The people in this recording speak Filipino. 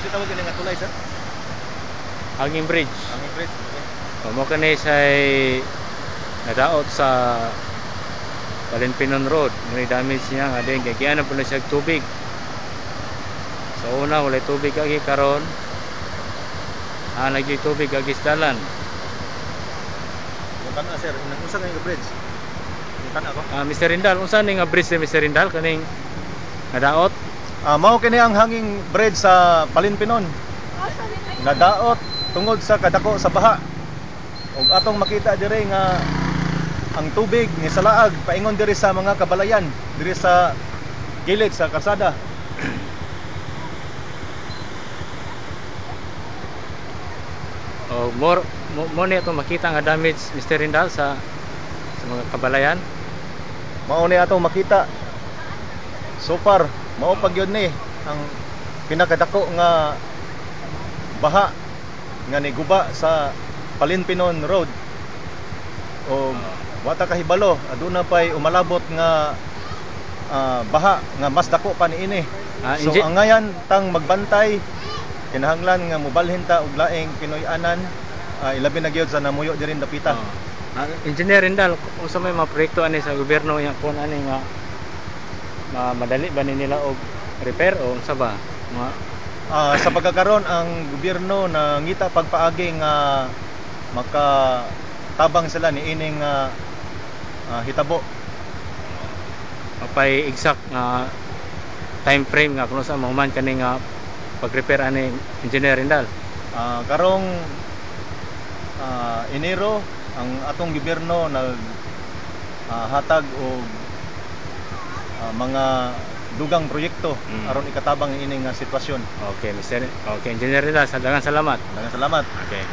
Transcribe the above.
Ito tawag ka nga tulay, sir? Hanging Bridge. Hanging Bridge. Okay. Mo kani say nadaot sa Balinpinon Road. May damage niya nga din kay giana po na siya tubig. So una wala tubig agi karon. Lagi tubig agi sa dalan. Yung kana, sir, unsa nga bridge? Yung kana ko. Mr. Rindal, unsa ni nga bridge ni Mr. Rindal kaning nadaot? Mao kini ang hanging bridge sa Balinpinon. Nadaot tungod sa kadako sa baha. Ug atong makita dire nga ang tubig ni salaag paingon diri sa mga kabalayan, diri sa gilid sa kalsada. Mo ni atong makita nga damage Mr. Rindal sa mga kabalayan. Mao ni atong makita. So far, mao pag yun ni ang pinakadako nga baha nga niguba sa Balinpinon Road. O wata kahibalo, aduna pay umalabot nga baha nga mas dako pa niini. So ang ngayan tang magbantay, kinahanglan nga mobalhin ta og laing Pinoy-anan, ilabi na gyud sa namuyo diri dapita. Engineer Rindal, unsa may mga proyekto ani sa gobyerno yang kun ani nga madali ba ni nila og repair o unsa ba? Sa pagkakaroon ang gobyerno nangita pagpaagi nga makatabang sila ni ining hitabo. Mapay exact nga time frame nga kuno sa mahuman kani nga pag-repair ani Engineer Rindal. Karong Enero ang atong gobyerno nag hatag og mga dugang proyekto aron ikatabang ining sitwasyon. Okay, Mr. Okay, Engineer Rindal, daghang salamat. Daghang salamat. Okay.